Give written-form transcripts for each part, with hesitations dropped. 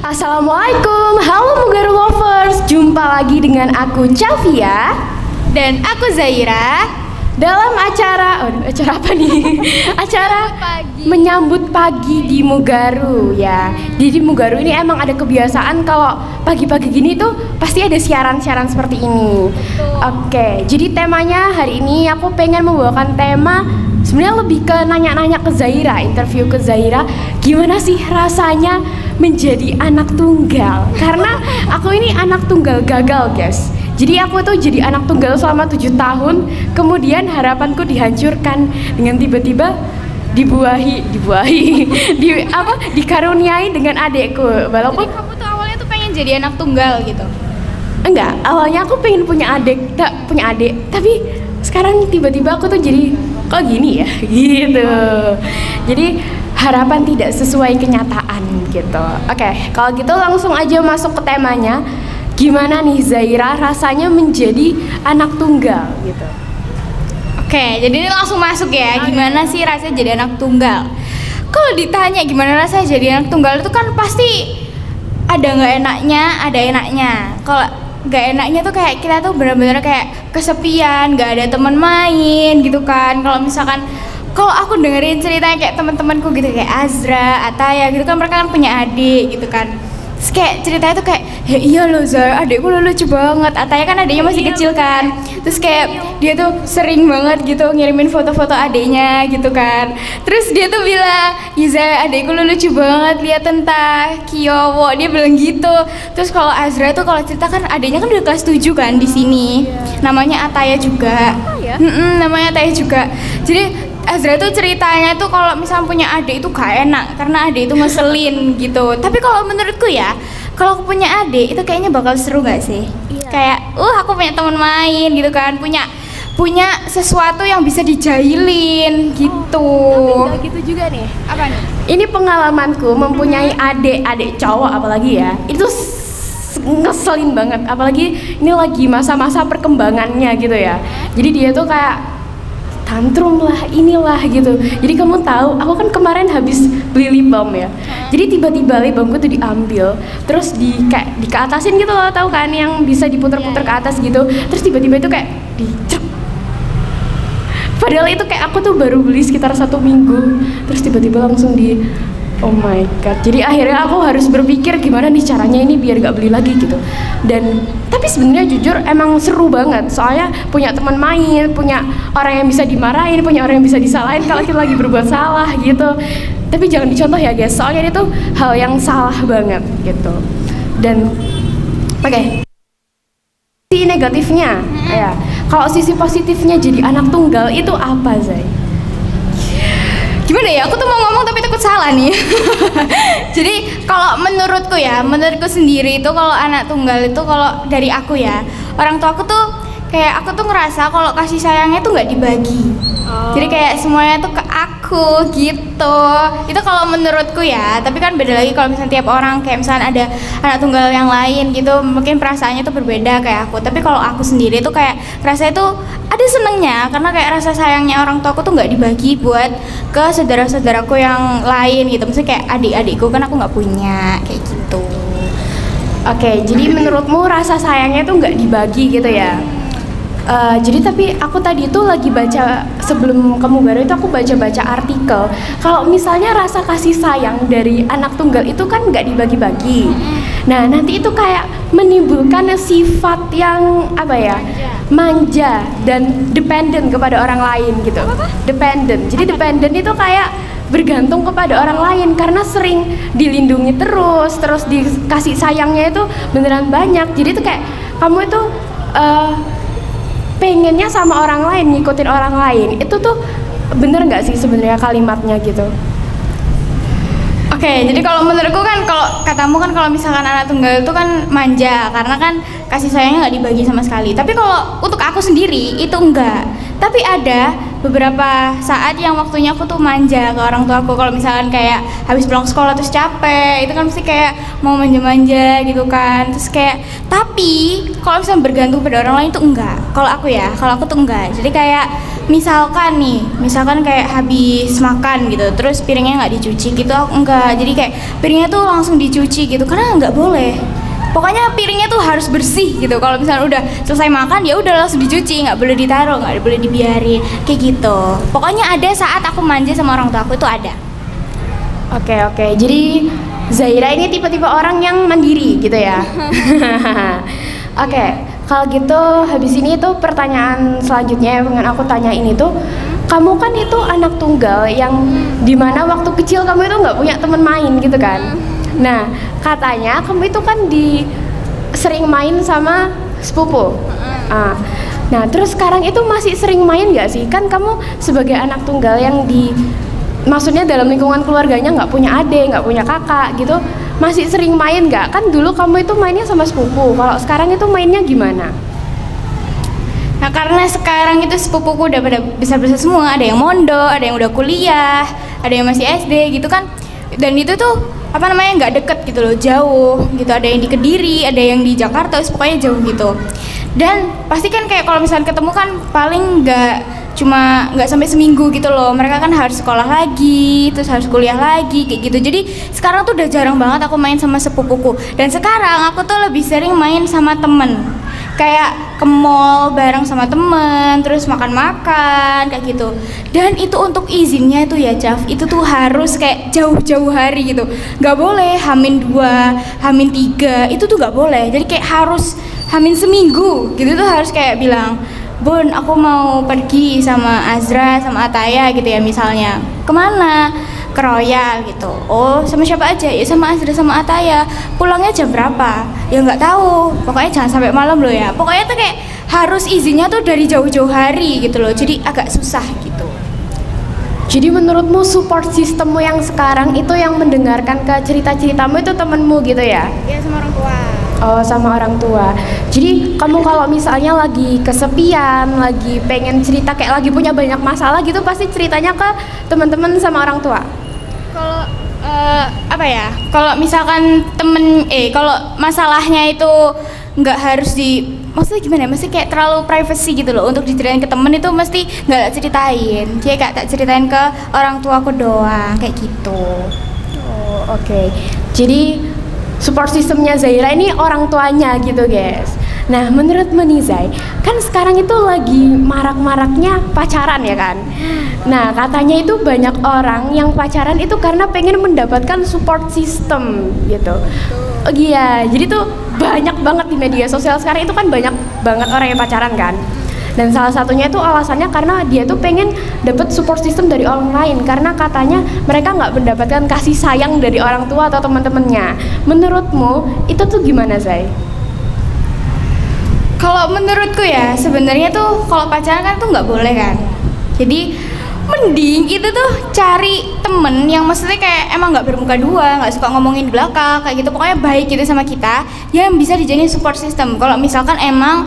Assalamualaikum, halo Mugaru Lovers. Jumpa lagi dengan aku Chavia dan aku Zaira dalam acara apa nih? Acara pagi. Menyambut pagi di Mugaru ya. Jadi di Mugaru ini emang ada kebiasaan kalau pagi-pagi gini tuh pasti ada siaran-siaran seperti ini. Oke, jadi temanya hari ini aku pengen membawakan tema sebenarnya lebih ke nanya-nanya ke Zaira, interview ke Zaira, gimana sih rasanya menjadi anak tunggal? Karena aku ini anak tunggal gagal, guys. Jadi aku tuh jadi anak tunggal selama 7 tahun, kemudian harapanku dihancurkan dengan tiba-tiba dikaruniai dengan adekku. Walaupun jadi kamu tuh awalnya tuh pengen jadi anak tunggal gitu? Enggak, awalnya aku pengen punya adik, tapi sekarang tiba-tiba aku tuh jadi kok gini ya, gitu. Jadi harapan tidak sesuai kenyataan gitu. Oke, kalau gitu langsung aja masuk ke temanya. Gimana nih Zaira rasanya menjadi anak tunggal gitu? Oke, jadi ini langsung masuk ya. Gimana sih rasanya jadi anak tunggal? Kalau ditanya gimana rasanya jadi anak tunggal itu kan pasti ada nggak enaknya, ada enaknya. Kalau nggak enaknya tuh kayak kita tuh benar-benar kayak kesepian, nggak ada teman main gitu kan. Kalau misalkan kalau aku dengerin ceritanya kayak teman-temanku gitu kayak Azra, Ataya gitu kan, mereka kan punya adik gitu kan. Terus kayak ceritanya tuh kayak, ya iya loh Zara, adikku lucu banget. Ataya kan adiknya masih kecil kan. Terus kayak dia tuh sering banget gitu ngirimin foto-foto adiknya gitu kan. Terus dia tuh bilang, ya Zara, adikku lucu banget, lihat tentang Kyowo, dia bilang gitu. Terus kalau Azra tuh kalau cerita kan adiknya kan udah kelas 7 kan di sini. Namanya Ataya juga. Namanya Ataya juga. Jadi Azra tuh ceritanya tuh kalau misalnya punya adik itu gak enak karena adik itu ngeselin gitu. Tapi kalau menurutku ya, kalau aku punya adik itu kayaknya bakal seru gak sih? Iya. Kayak, aku punya teman main gitu kan, punya sesuatu yang bisa dijailin gitu. Tapi gak gitu juga nih. Apa nih? Ini pengalamanku mempunyai adik cowok apalagi ya. Itu ngeselin banget, apalagi ini lagi masa-masa perkembangannya gitu ya. Jadi dia tuh kayak tantrum lah, inilah gitu. Jadi kamu tahu, aku kan kemarin habis beli lip balm ya. Jadi tiba-tiba lip balmku tuh diambil, terus kayak dikeatasin gitu loh, tahu kan yang bisa diputer-puter ke atas gitu. Terus tiba-tiba itu kayak dicek. Padahal itu kayak aku tuh baru beli sekitar 1 minggu, terus tiba-tiba langsung oh my god. Jadi akhirnya aku harus berpikir gimana nih caranya ini biar gak beli lagi gitu. Dan tapi sebenarnya jujur emang seru banget, soalnya punya teman main, punya orang yang bisa dimarahin, punya orang yang bisa disalahin kalau kita lagi berbuat salah gitu. Tapi jangan dicontoh ya guys, soalnya itu hal yang salah banget gitu. Dan oke. Sisi negatifnya ya. Kalau sisi positifnya jadi anak tunggal itu apa, Zai? Gimana ya, aku tuh mau ngomong tapi takut salah nih. Jadi kalau menurutku sendiri itu kalau anak tunggal itu, kalau dari aku ya, orang tua aku tuh kayak, aku tuh ngerasa kalau kasih sayangnya tuh nggak dibagi. Jadi kayak semuanya tuh ke aku gitu. Itu kalau menurutku ya, tapi kan beda lagi kalau misalnya tiap orang, kayak misalnya ada anak tunggal yang lain gitu, mungkin perasaannya tuh berbeda kayak aku. Tapi kalau aku sendiri tuh kayak rasanya tuh ada senengnya, karena kayak rasa sayangnya orang tuaku tuh nggak dibagi buat ke saudara-saudaraku yang lain gitu. Maksudnya kayak adik-adikku kan aku nggak punya kayak gitu. Oke, jadi menurutmu rasa sayangnya tuh nggak dibagi gitu ya? Jadi tapi aku tadi tuh lagi baca, sebelum kamu baru itu aku baca-baca artikel kalau misalnya rasa kasih sayang dari anak tunggal itu kan nggak dibagi-bagi. Nah nanti itu kayak menimbulkan sifat yang apa ya, manja dan dependent kepada orang lain gitu. Dependent, jadi dependent itu kayak bergantung kepada orang lain karena sering dilindungi terus dikasih sayangnya itu beneran banyak. Jadi itu kayak kamu itu pengennya sama orang lain, ngikutin orang lain. Itu tuh bener nggak sih sebenarnya kalimatnya gitu? Oke, jadi kalau menurutku kan, kalau katamu kan kalau misalkan anak tunggal itu kan manja karena kan kasih sayangnya nggak dibagi sama sekali. Tapi kalau untuk aku sendiri itu enggak. Tapi ada beberapa saat yang waktunya aku tuh manja ke orang tua aku. Kalau misalkan kayak habis pulang sekolah terus capek, itu kan mesti kayak mau manja-manja gitu kan. Terus kayak, tapi kalau misalnya bergantung pada orang lain tuh enggak. Kalau aku tuh enggak. Jadi kayak misalkan kayak habis makan gitu, terus piringnya nggak dicuci gitu, aku enggak. Jadi kayak piringnya tuh langsung dicuci gitu, karena nggak boleh. Pokoknya piringnya tuh harus bersih gitu. Kalau misalnya udah selesai makan ya udah langsung dicuci, nggak boleh ditaruh, nggak boleh dibiarin kayak gitu. Pokoknya ada saat aku manja sama orang tua aku itu ada. Oke. Jadi Zaira ini tipe-tipe orang yang mandiri gitu ya. Oke, kalau gitu habis ini tuh pertanyaan selanjutnya yang pengen aku tanyain itu, kamu kan itu anak tunggal yang dimana waktu kecil kamu itu nggak punya teman main gitu kan. Nah, katanya kamu itu kan sering main sama sepupu. Nah, terus sekarang itu masih sering main nggak sih? Kan kamu sebagai anak tunggal yang maksudnya dalam lingkungan keluarganya nggak punya adik, nggak punya kakak gitu, masih sering main nggak? Kan dulu kamu itu mainnya sama sepupu, kalau sekarang itu mainnya gimana? Nah, karena sekarang itu sepupuku udah pada besar-besar semua, ada yang mondok, ada yang udah kuliah, ada yang masih SD gitu kan. Dan itu tuh nggak deket gitu loh, jauh gitu. Ada yang di Kediri, ada yang di Jakarta, pokoknya jauh gitu. Dan pasti kan kayak kalau misalnya ketemu kan paling nggak sampai seminggu gitu loh. Mereka kan harus sekolah lagi, terus harus kuliah lagi kayak gitu. Jadi sekarang tuh udah jarang banget aku main sama sepupuku. Dan sekarang aku tuh lebih sering main sama temen, kayak ke mall bareng sama temen, terus makan-makan kayak gitu. Dan itu untuk izinnya itu ya Caf, itu tuh harus kayak jauh-jauh hari gitu, nggak boleh H-2, H-3, itu tuh nggak boleh. Jadi kayak harus H-1 gitu tuh harus kayak bilang, Bun, aku mau pergi sama Azra sama Ataya gitu ya misalnya. Kemana? Ke Royal gitu. Oh, sama siapa aja? Ya sama Azra sama Ataya. Pulangnya jam berapa? Ya nggak tahu. Pokoknya jangan sampai malam loh ya. Pokoknya tuh kayak harus izinnya tuh dari jauh-jauh hari gitu loh. Jadi agak susah gitu. Jadi menurutmu support sistemmu yang sekarang itu yang mendengarkan ke cerita-ceritamu itu temenmu gitu ya? Iya, sama orang tua. Oh, sama orang tua. Jadi kamu kalau misalnya lagi kesepian, lagi pengen cerita, kayak lagi punya banyak masalah gitu, pasti ceritanya ke teman-teman sama orang tua? Kalau kalau misalkan kalau masalahnya itu nggak harus maksudnya gimana? Mesti kayak terlalu privacy gitu loh untuk diceritain ke temen, itu mesti nggak tak ceritain. Kayak gak tak ceritain ke orang tua aku doang kayak gitu. Oh, oke. Jadi support sistemnya Zaira ini orang tuanya gitu guys. Nah, menurut Menizai, kan sekarang itu lagi marak-maraknya pacaran ya kan? Nah, katanya itu banyak orang yang pacaran itu karena pengen mendapatkan support system gitu. Oh iya, jadi tuh banyak banget di media sosial sekarang itu kan banyak banget orang yang pacaran kan. Dan salah satunya itu alasannya karena dia tuh pengen dapat support system dari orang lain, karena katanya mereka nggak mendapatkan kasih sayang dari orang tua atau teman-temannya. Menurutmu itu tuh gimana, Zai? Kalau menurutku ya sebenarnya tuh kalau pacaran kan tuh nggak boleh kan. Jadi mending itu tuh cari temen yang maksudnya kayak emang nggak bermuka dua, nggak suka ngomongin di belakang kayak gitu, pokoknya baik gitu sama kita, yang bisa dijadiin support system. Kalau misalkan emang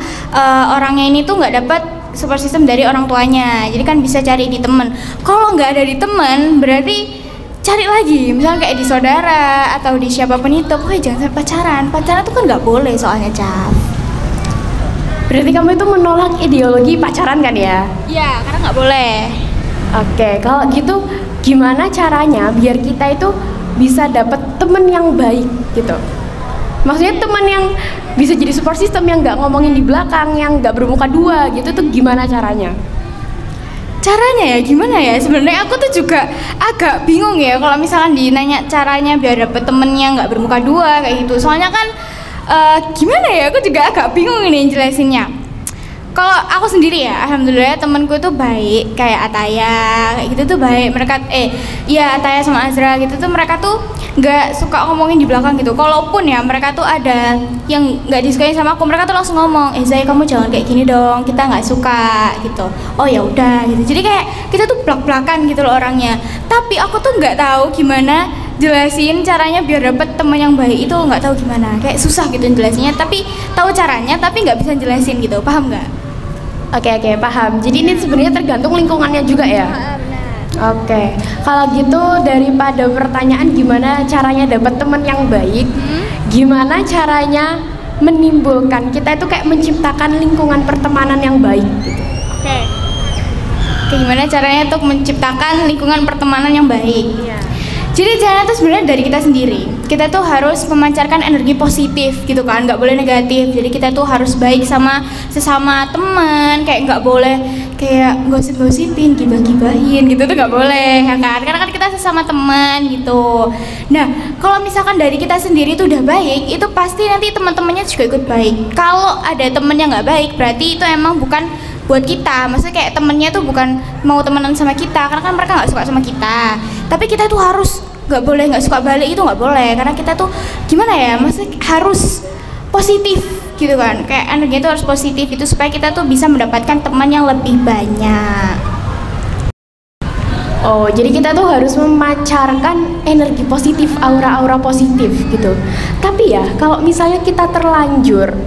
orangnya ini tuh nggak dapat support system dari orang tuanya, jadi kan bisa cari di temen. Kalau nggak ada di temen berarti cari lagi, misalnya kayak di saudara atau di siapapun itu. Pokoknya jangan sampai pacaran tuh kan nggak boleh soalnya, Cap. Berarti kamu itu menolak ideologi pacaran kan ya? Iya, karena nggak boleh. Oke, kalau gitu gimana caranya biar kita itu bisa dapat temen yang baik gitu? Maksudnya temen yang bisa jadi support system, yang nggak ngomongin di belakang, yang nggak bermuka dua gitu tuh gimana caranya? Caranya ya gimana ya? Sebenarnya aku tuh juga agak bingung ya kalau misalkan dinanya caranya biar dapet temen yang nggak bermuka dua kayak gitu. Soalnya kan gimana ya? Aku juga agak bingung ini jelasinnya. Kalau aku sendiri ya, alhamdulillah temanku tuh baik, kayak Ataya, kayak gitu tuh baik. Mereka, Ataya sama Azra gitu tuh mereka tuh nggak suka ngomongin di belakang gitu. Kalaupun ya mereka tuh ada yang nggak disukai sama aku, mereka tuh langsung ngomong, Zai kamu jangan kayak gini dong, kita nggak suka gitu. Oh ya udah gitu. Jadi kayak kita tuh belak-belakan gitu loh orangnya. Tapi aku tuh nggak tahu gimana jelasin caranya biar dapet teman yang baik itu, nggak tahu gimana. Kayak susah gitu jelasinnya. Tapi tahu caranya, tapi nggak bisa jelasin gitu. Paham nggak? Oke, paham. Jadi ini sebenarnya tergantung lingkungannya juga ya. Oke, kalau gitu daripada pertanyaan gimana caranya dapat teman yang baik, gimana caranya menimbulkan kita itu kayak menciptakan lingkungan pertemanan yang baik gitu. Oke, gimana caranya untuk menciptakan lingkungan pertemanan yang baik? Jadi caranya tuh sebenarnya dari kita sendiri. Kita tuh harus memancarkan energi positif gitu kan, nggak boleh negatif. Jadi kita tuh harus baik sama sesama teman, kayak nggak boleh kayak gosip-gosipin, gibah-gibahin gitu tuh nggak boleh ya kan, karena kan kita sesama teman gitu. Nah kalau misalkan dari kita sendiri tuh udah baik, itu pasti nanti teman-temannya juga ikut baik. Kalau ada temen yang nggak baik, berarti itu emang bukan buat kita. Maksudnya kayak temennya tuh bukan mau temenan sama kita, karena kan mereka nggak suka sama kita. Tapi kita tuh harus nggak boleh nggak suka balik, itu nggak boleh, karena kita tuh gimana ya, maksudnya harus positif gitu kan, kayak energi itu harus positif itu supaya kita tuh bisa mendapatkan teman yang lebih banyak. Oh, jadi kita tuh harus memancarkan energi positif, aura-aura positif gitu. Tapi ya, kalau misalnya kita terlanjur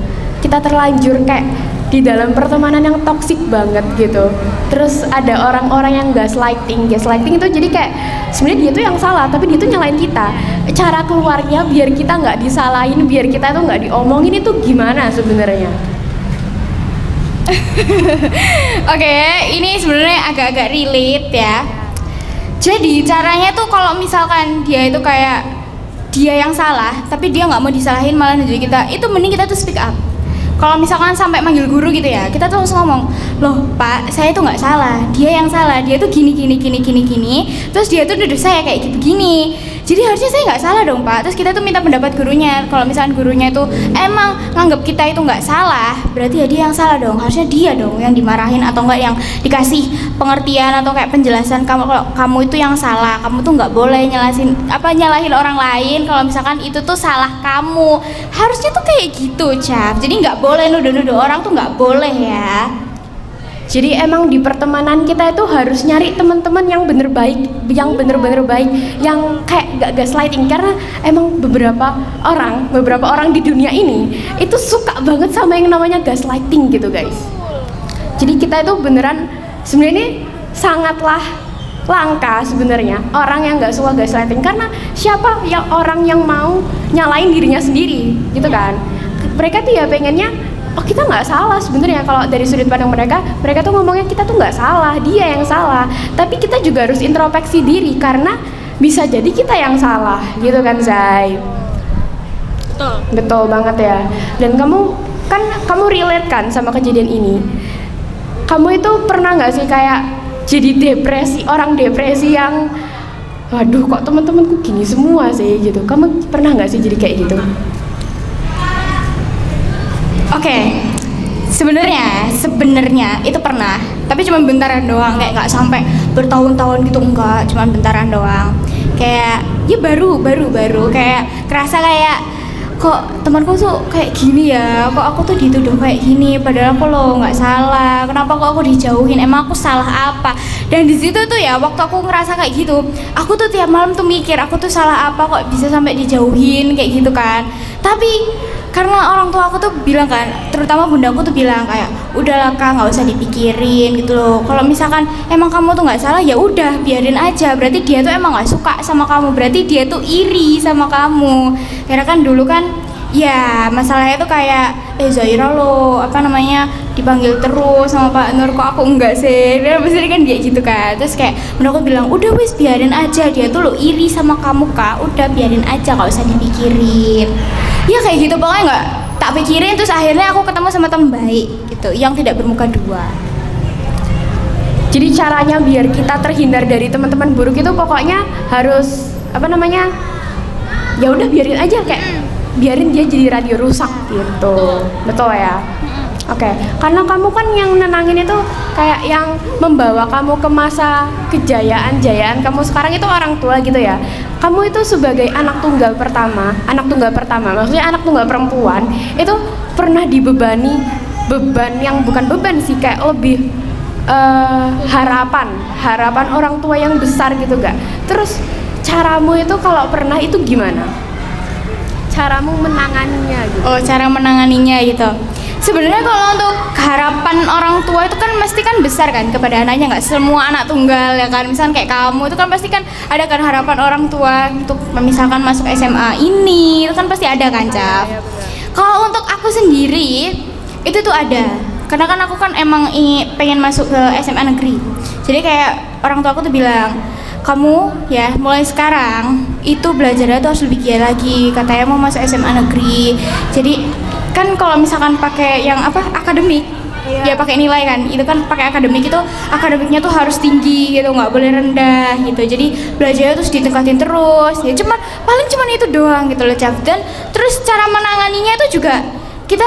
kayak di dalam pertemanan yang toksik banget gitu, terus ada orang-orang yang gaslighting itu jadi kayak sebenarnya dia tuh yang salah, tapi dia tuh nyalain kita. Cara keluarnya biar kita nggak disalahin, biar kita tuh nggak diomongin itu gimana sebenarnya? Oke, ini sebenarnya agak-agak relate ya. Jadi caranya tuh kalau misalkan dia itu kayak dia yang salah, tapi dia nggak mau disalahin malah nunjukin kita, itu mending kita tuh speak up. Kalau misalkan sampai manggil guru gitu ya, kita tuh langsung ngomong, loh Pak, saya tuh nggak salah, dia yang salah, dia tuh gini, terus dia tuh nuduh saya kayak gini. Jadi harusnya saya nggak salah dong Pak. Terus kita tuh minta pendapat gurunya. Kalau misalkan gurunya itu emang nganggap kita itu nggak salah, berarti ya dia yang salah dong. Harusnya dia dong yang dimarahin atau enggak yang dikasih pengertian atau kayak penjelasan, kamu kalau kamu itu yang salah, kamu tuh nggak boleh nyalahin orang lain. Kalau misalkan itu tuh salah kamu, harusnya tuh kayak gitu Cap. Jadi nggak boleh nuduh-nuduh orang tuh nggak boleh ya. Jadi emang di pertemanan kita itu harus nyari teman-teman yang bener bener baik, yang kayak gak gaslighting, karena emang beberapa orang di dunia ini itu suka banget sama yang namanya gaslighting gitu guys. Jadi kita itu beneran sebenarnya ini sangatlah langka sebenarnya orang yang gak suka gaslighting, karena siapa yang orang yang mau nyalain dirinya sendiri gitu kan. Mereka tuh ya pengennya, oh kita nggak salah sebenarnya. Kalau dari sudut pandang mereka tuh ngomongnya kita tuh nggak salah, dia yang salah. Tapi kita juga harus introspeksi diri, karena bisa jadi kita yang salah gitu kan Zai. Betul banget ya. Dan kamu relate kan sama kejadian ini. Kamu itu pernah nggak sih kayak jadi orang depresi yang waduh kok teman-temanku gini semua sih gitu. Kamu pernah nggak sih jadi kayak gitu? Oke, sebenarnya itu pernah, tapi cuma bentaran doang, kayak nggak sampai bertahun-tahun gitu, enggak, cuma bentaran doang. Kayak ya baru kayak kerasa kayak kok temanku tuh kayak gini ya, kok aku tuh dituduh kayak gini, padahal aku loh nggak salah, kenapa kok aku dijauhin, emang aku salah apa? Dan di situ tuh ya, waktu aku ngerasa kayak gitu, aku tuh tiap malam tuh mikir aku tuh salah apa kok bisa sampai dijauhin kayak gitu kan. Tapi karena orang tua aku tuh bilang kan, terutama bundaku tuh bilang kayak udahlah Kak, nggak usah dipikirin gitu loh. Kalau misalkan emang kamu tuh nggak salah ya udah biarin aja, berarti dia tuh emang nggak suka sama kamu, berarti dia tuh iri sama kamu. Karena kan dulu kan ya masalahnya tuh kayak Zaira lo dipanggil terus sama Pak Nur, kok aku enggak sih, dia pasti kan dia gitu kan. Terus kayak menurut aku bilang udah wis biarin aja, dia tuh lo iri sama kamu Kak, udah biarin aja, nggak usah dipikirin. Ya kayak gitu, pokoknya nggak tak pikirin. Terus akhirnya aku ketemu sama teman baik gitu yang tidak bermuka dua. Jadi caranya biar kita terhindar dari teman-teman buruk itu pokoknya harus ya udah biarin aja, kayak biarin dia jadi radio rusak gitu. Betul ya? Oke, karena kamu kan yang nenangin itu kayak yang membawa kamu ke masa kejayaan kamu sekarang itu orang tua gitu ya. Kamu itu sebagai anak tunggal pertama, maksudnya anak tunggal perempuan, itu pernah dibebani beban yang bukan beban sih, kayak lebih harapan orang tua yang besar gitu gak? Terus caramu itu kalau pernah itu gimana? Caramu menanganinya gitu. Oh, cara menanganinya gitu. sebenarnya kalau untuk harapan orang tua itu kan mesti kan besar kan kepada anaknya, nggak semua anak tunggal ya kan. Misalkan kayak kamu itu kan pasti kan ada kan harapan orang tua untuk misalkan masuk SMA ini, itu kan pasti ada kan, Cap. Kalau untuk aku sendiri itu tuh ada, karena kan aku kan emang pengen masuk ke SMA negeri. Jadi kayak orang tua aku tuh bilang, kamu ya mulai sekarang itu belajarnya tuh harus lebih giat lagi, katanya mau masuk SMA negeri. Jadi kan kalau misalkan pakai yang apa akademik, ya pakai nilai kan, itu kan pakai akademik, itu akademiknya tuh harus tinggi gitu, nggak boleh rendah gitu. Jadi belajarnya terus ditingkatin terus, ya paling cuman itu doang gitu loh, Cap. Dan terus cara menanganinya itu juga kita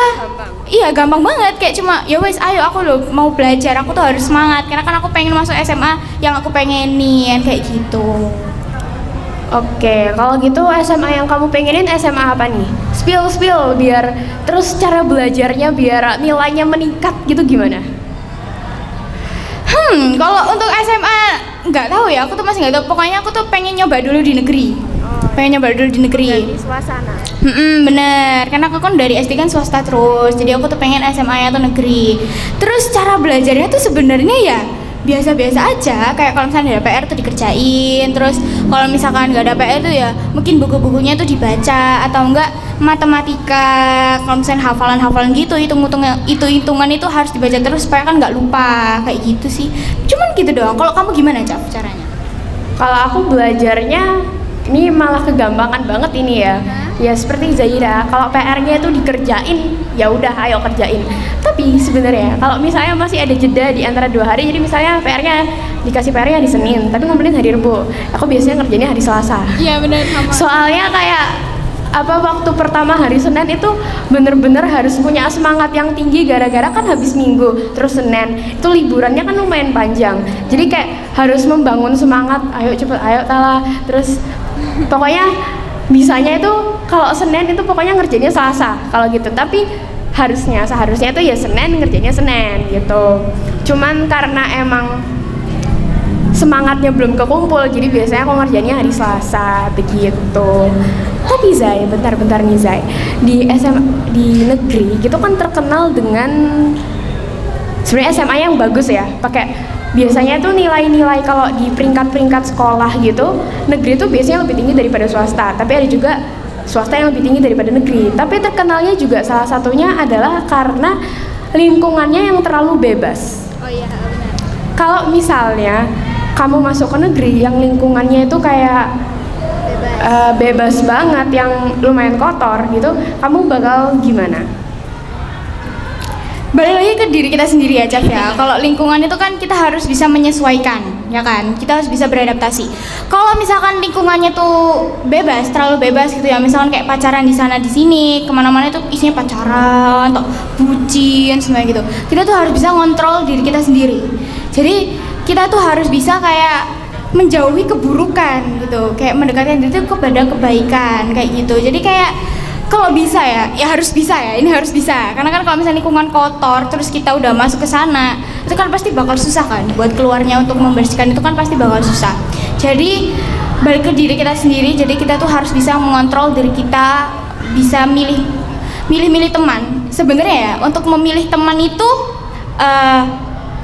iya gampang banget, kayak cuma ya wes ayo aku loh mau belajar, aku tuh harus semangat karena kan aku pengen masuk SMA yang aku pengenin kayak gitu. Oke, kalau gitu SMA yang kamu pengenin SMA apa nih? Spill biar terus cara belajarnya biar nilainya meningkat gitu gimana? Kalau untuk SMA nggak tahu ya, aku tuh masih nggak tahu. Pokoknya aku tuh pengen nyoba dulu di negeri. Pengen nyoba dulu di negeri. Di suasana. Bener, karena aku kan dari SD kan swasta terus, jadi aku tuh pengen SMA-nya tuh negeri. Terus cara belajarnya tuh sebenarnya ya biasa-biasa aja, kayak kalau misalnya ada PR tuh dikerjain, terus kalau misalkan nggak ada PR tuh ya mungkin buku-bukunya tuh dibaca, atau enggak matematika, kalau misalnya hafalan-hafalan gitu, hitung-hitungan itu harus dibaca terus supaya kan nggak lupa, kayak gitu sih. Cuman gitu doang. Kalau kamu gimana, Cap, caranya? Kalau aku belajarnya ini malah kegampangan banget ini ya. Ya seperti Zaira, kalau PR-nya itu dikerjain, ya udah ayo kerjain. Tapi sebenarnya kalau misalnya masih ada jeda di antara 2 hari, jadi misalnya PR-nya dikasih PR-nya di Senin, tapi ngumpulin hari Rebo. Aku biasanya ngerjainnya hari Selasa. Iya benar, sama. Soalnya kayak waktu pertama hari Senin itu bener-bener harus punya semangat yang tinggi gara-gara kan habis Minggu, terus Senin itu liburannya kan lumayan panjang. Jadi kayak harus membangun semangat, ayo cepet, ayo Tala. Terus pokoknya bisanya itu kalau Senin itu pokoknya ngerjainnya Selasa kalau gitu, tapi seharusnya itu ya Senin ngerjainnya Senin gitu. Cuman karena emang semangatnya belum kekumpul, jadi biasanya aku ngerjainnya hari Selasa begitu. Tapi Zai, bentar nih Zai, di negeri gitu kan terkenal dengan sebenarnya SMA yang bagus ya, biasanya tuh nilai-nilai kalau di peringkat-peringkat sekolah gitu, negeri tuh biasanya lebih tinggi daripada swasta, tapi ada juga swasta yang lebih tinggi daripada negeri. Tapi terkenalnya juga salah satunya adalah karena lingkungannya yang terlalu bebas. Oh iya, benar. Kalau misalnya kamu masuk ke negeri yang lingkungannya itu kayak bebas banget, yang lumayan kotor gitu, kamu bakal gimana? Balik lagi ke diri kita sendiri ya, Cap ya. Kalau lingkungan itu kan kita harus bisa menyesuaikan, ya kan? Kita harus bisa beradaptasi. Kalau misalkan lingkungannya tuh bebas, terlalu bebas gitu ya, misalkan kayak pacaran di sana di sini, kemana-mana itu isinya pacaran, atau bucin, semuanya gitu. Kita tuh harus bisa ngontrol diri kita sendiri. Jadi kita tuh harus bisa kayak menjauhi keburukan gitu, kayak mendekatkan diri itu kepada kebaikan kayak gitu. Jadi kayak kalau bisa ya harus bisa ya, ini harus bisa. Karena kan kalau misalnya lingkungan kotor terus kita udah masuk ke sana, itu kan pasti bakal susah kan buat keluarnya, untuk membersihkan itu kan pasti bakal susah. Jadi balik ke diri kita sendiri, jadi kita tuh harus bisa mengontrol diri kita, bisa milih teman. Sebenarnya ya untuk memilih teman itu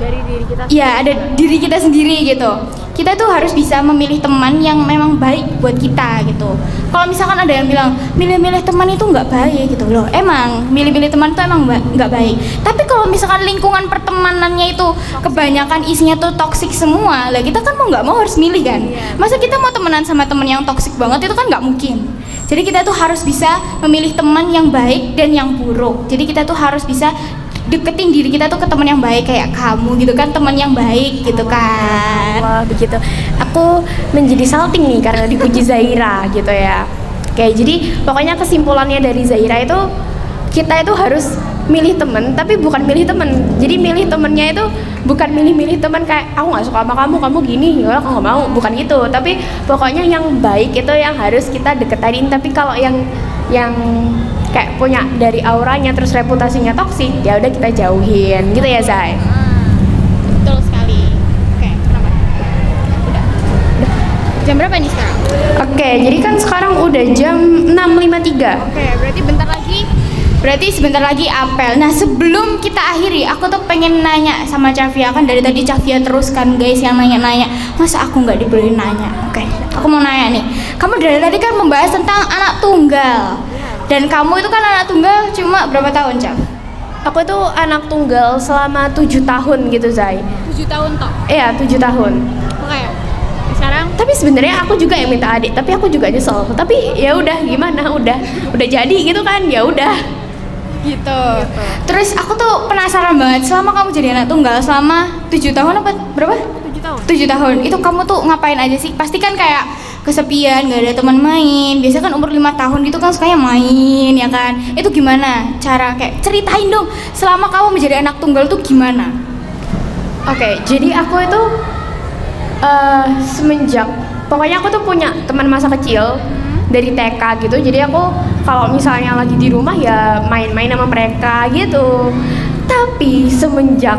dari diri kita sendiri. Ya ada diri kita sendiri gitu. Kita tuh harus bisa memilih teman yang memang baik buat kita gitu. Kalau misalkan ada yang bilang milih-milih teman itu nggak baik gitu loh, emang milih-milih teman itu emang nggak baik. Tapi kalau misalkan lingkungan pertemanannya itu kebanyakan isinya tuh toksik semua, lah kita kan mau nggak mau harus milih kan. Masa kita mau temenan sama teman yang toksik banget, itu kan nggak mungkin. Jadi kita tuh harus bisa memilih teman yang baik dan yang buruk. Jadi kita tuh harus bisa deketin diri kita tuh ke teman yang baik, kayak kamu gitu kan, teman yang baik gitu kan. Wah begitu, aku menjadi salting nih karena dipuji Zaira gitu ya. Oke, jadi pokoknya kesimpulannya dari Zaira itu, kita itu harus milih temen, tapi bukan milih temen. Jadi milih temennya itu bukan milih-milih temen kayak aku nggak suka sama kamu gini, ya aku nggak mau, bukan gitu. Tapi pokoknya yang baik itu yang harus kita deketin. Tapi kalau yang kayak punya dari auranya terus reputasinya toksik, ya udah kita jauhin gitu ya Zai. Betul sekali. Oke, kenapa? Udah. Jam berapa nih sekarang? Oke, jadi kan sekarang udah jam 6.53. Oke, berarti bentar lagi Berarti sebentar lagi apel. Nah sebelum kita akhiri, aku tuh pengen nanya sama Cavia, kan dari tadi Cavia terus kan guys yang nanya-nanya. Masa aku nggak dibeli nanya? Oke, aku mau nanya nih. Kamu dari tadi kan membahas tentang anak tunggal. Dan kamu itu kan anak tunggal cuma berapa tahun, Cav? Aku itu anak tunggal selama 7 tahun gitu, Zai. 7 tahun toh? Iya, 7 tahun. Oke. Sekarang Tapi sebenarnya aku juga yang minta adik, tapi aku juga nyesel. Tapi ya udah gimana, udah jadi gitu kan, ya udah. gitu. Terus aku tuh penasaran banget, selama kamu jadi anak tunggal selama 7 tahun apa berapa? 7 tahun. 7 tahun. Itu kamu tuh ngapain aja sih? Pasti kan kayak kesepian, gak ada teman main. Biasanya kan umur 5 tahun gitu kan sukanya main ya kan. Itu gimana cara kayak ceritain dong selama kamu menjadi anak tunggal tuh gimana? Oke, jadi aku itu semenjak pokoknya aku tuh punya teman masa kecil dari TK gitu. Jadi aku kalau misalnya lagi di rumah ya main-main sama mereka gitu. Tapi semenjak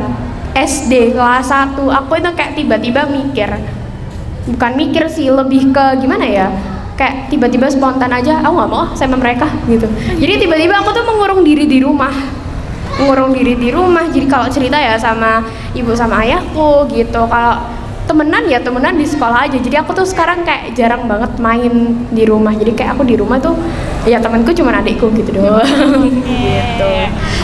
SD kelas 1 aku itu kayak tiba-tiba mikir. Bukan mikir sih, lebih ke gimana ya? Kayak tiba-tiba spontan aja, aku nggak mau sama mereka gitu. Jadi tiba-tiba aku tuh mengurung diri di rumah. Jadi kalau cerita ya sama ibu sama ayahku gitu. Kalau temenan ya temenan di sekolah aja. Jadi aku tuh sekarang kayak jarang banget main di rumah. Jadi kayak aku di rumah tuh ya temanku cuma adikku gitu doang. Gitu.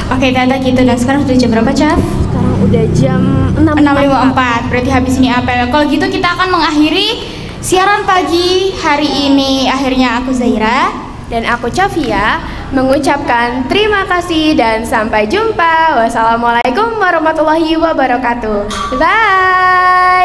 Oke, Tante gitu. Dan sekarang sudah jam berapa, Cav? Sekarang udah jam 6.54. Berarti habis ini apel. Kalau gitu kita akan mengakhiri siaran pagi hari ini. Akhirnya aku Zaira dan aku Cavia mengucapkan terima kasih dan sampai jumpa. Wassalamualaikum warahmatullahi wabarakatuh. Bye.